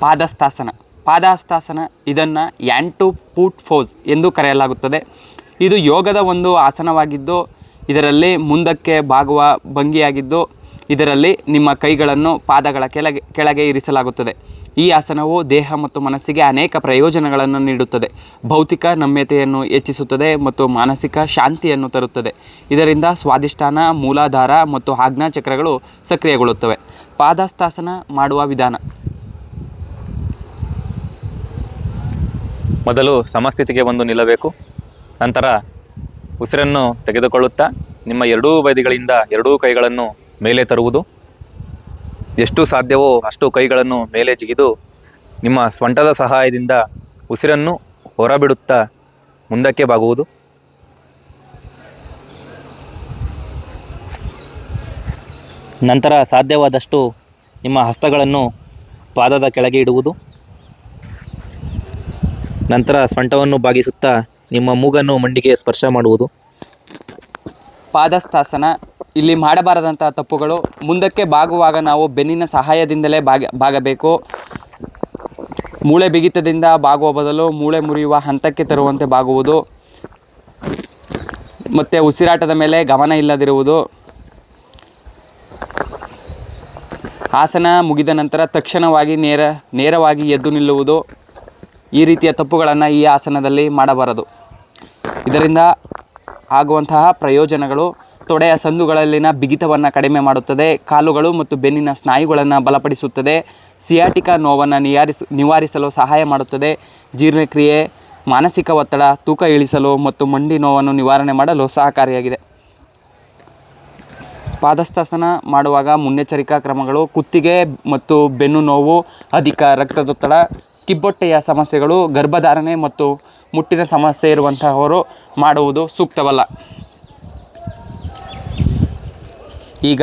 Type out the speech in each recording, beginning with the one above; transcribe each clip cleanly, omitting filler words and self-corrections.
ಪಾದಹಸ್ತಾಸನ. ಪಾದಹಸ್ತಾಸನ ಇದನ್ನು ಯಾಂಟು foot pose ಎಂದು ಕರೆಯಲಾಗುತ್ತದೆ. ಇದು ಯೋಗದ ಒಂದು ಆಸನವಾಗಿದ್ದು ಇದರಲ್ಲಿ ಮುಂದಕ್ಕೆ ಬಾಗುವ ಭಂಗಿಯಾಗಿದ್ದು ಇದರಲ್ಲಿ ನಿಮ್ಮ ಕೈಗಳನ್ನು ಪಾದಗಳ ಕೆಳಗೆ ಇರಿಸಲಾಗುತ್ತದೆ. ಈ ಆಸನವು ದೇಹ ಮತ್ತು ಮನಸ್ಸಿಗೆ ಅನೇಕ ಪ್ರಯೋಜನಗಳನ್ನು ನೀಡುತ್ತದೆ. ಭೌತಿಕ ನಮ್ಯತೆಯನ್ನು ಹೆಚ್ಚಿಸುತ್ತದೆ ಮತ್ತು ಮಾನಸಿಕ ಶಾಂತಿಯನ್ನು ತರುತ್ತದೆ. ಇದರಿಂದ ಸ್ವಾದಿಷ್ಠಾನ, ಮೂಲಾಧಾರ ಮತ್ತು ಆಜ್ಞಾಚಕ್ರಗಳು ಸಕ್ರಿಯಗೊಳ್ಳುತ್ತವೆ. ಪಾದಹಸ್ತಾಸನ ಮಾಡುವ ವಿಧಾನ: ಮೊದಲು ಸಮಸ್ಥಿತಿಗೆ ಬಂದು ನಿಲ್ಲಬೇಕು. ನಂತರ ಉಸಿರನ್ನು ತೆಗೆದುಕೊಳ್ಳುತ್ತಾ ನಿಮ್ಮ ಎರಡೂ ಬದಿಗಳಿಂದ ಎರಡೂ ಕೈಗಳನ್ನು ಮೇಲೆ ತರುವುದು. ಎಷ್ಟು ಸಾಧ್ಯವೋ ಅಷ್ಟು ಕೈಗಳನ್ನು ಮೇಲೆ ಜಿಗಿದು ನಿಮ್ಮ ಸೊಂಟದ ಸಹಾಯದಿಂದ ಉಸಿರನ್ನು ಹೊರಬಿಡುತ್ತಾ ಮುಂದಕ್ಕೆ ಬಾಗುವುದು. ನಂತರ ಸಾಧ್ಯವಾದಷ್ಟು ನಿಮ್ಮ ಹಸ್ತಗಳನ್ನು ಪಾದದ ಕೆಳಗೆ ಇಡುವುದು. ನಂತರ ಸೊಂಟವನ್ನು ಬಾಗಿಸುತ್ತಾ ನಿಮ್ಮ ಮೂಗನ್ನು ಮಂಡಿಗೆ ಸ್ಪರ್ಶ ಮಾಡುವುದು. ಪಾದಹಸ್ತಾಸನ ಇಲ್ಲಿ ಮಾಡಬಾರದಂಥ ತಪ್ಪುಗಳು: ಮುಂದಕ್ಕೆ ಬಾಗುವಾಗ ನಾವು ಬೆನ್ನಿನ ಸಹಾಯದಿಂದಲೇ ಬಾಗಬೇಕು. ಮೂಳೆ ಬಿಗಿತದಿಂದ ಬಾಗುವ ಬದಲು ಮೂಳೆ ಮುರಿಯುವ ಹಂತಕ್ಕೆ ತರುವಂತೆ ಬಾಗುವುದು. ಮತ್ತು ಉಸಿರಾಟದ ಮೇಲೆ ಗಮನ ಇಲ್ಲದಿರುವುದು. ಆಸನ ಮುಗಿದ ನಂತರ ತಕ್ಷಣವಾಗಿ ನೇರವಾಗಿ ಎದ್ದು ನಿಲ್ಲುವುದು. ಈ ರೀತಿಯ ತಪ್ಪುಗಳನ್ನು ಈ ಆಸನದಲ್ಲಿ ಮಾಡಬಾರದು. ಇದರಿಂದ ಆಗುವಂತಹ ಪ್ರಯೋಜನಗಳು: ತೊಡೆಯ ಸಂದುಗಳಲ್ಲಿನ ಬಿಗಿತವನ್ನು ಕಡಿಮೆ ಮಾಡುತ್ತದೆ. ಕಾಲುಗಳು ಮತ್ತು ಬೆನ್ನಿನ ಸ್ನಾಯುಗಳನ್ನು ಬಲಪಡಿಸುತ್ತದೆ. ಸಿಯಾಟಿಕಾ ನೋವನ್ನು ನಿವಾರಿಸಲು ಸಹಾಯ ಮಾಡುತ್ತದೆ. ಜೀರ್ಣಕ್ರಿಯೆ, ಮಾನಸಿಕ ಒತ್ತಡ, ತೂಕ ಇಳಿಸಲು ಮತ್ತು ಮಂಡಿ ನೋವನ್ನು ನಿವಾರಣೆ ಮಾಡಲು ಸಹಕಾರಿಯಾಗಿದೆ. ಪಾದಹಸ್ತಾಸನ ಮಾಡುವಾಗ ಮುನ್ನೆಚ್ಚರಿಕಾ ಕ್ರಮಗಳು: ಕುತ್ತಿಗೆ ಮತ್ತು ಬೆನ್ನು ನೋವು, ಅಧಿಕ ರಕ್ತದೊತ್ತಡ, ಕಿಬ್ಬೊಟ್ಟೆಯ ಸಮಸ್ಯೆಗಳು, ಗರ್ಭಧಾರಣೆ ಮತ್ತು ಮುಟ್ಟಿನ ಸಮಸ್ಯೆ ಇರುವಂತಹವರು ಮಾಡುವುದು ಸೂಕ್ತವಲ್ಲ. ಈಗ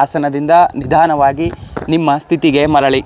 ಆಸನದಿಂದ ನಿಧಾನವಾಗಿ ನಿಮ್ಮ ಸ್ಥಿತಿಗೆ ಮರಳಿ.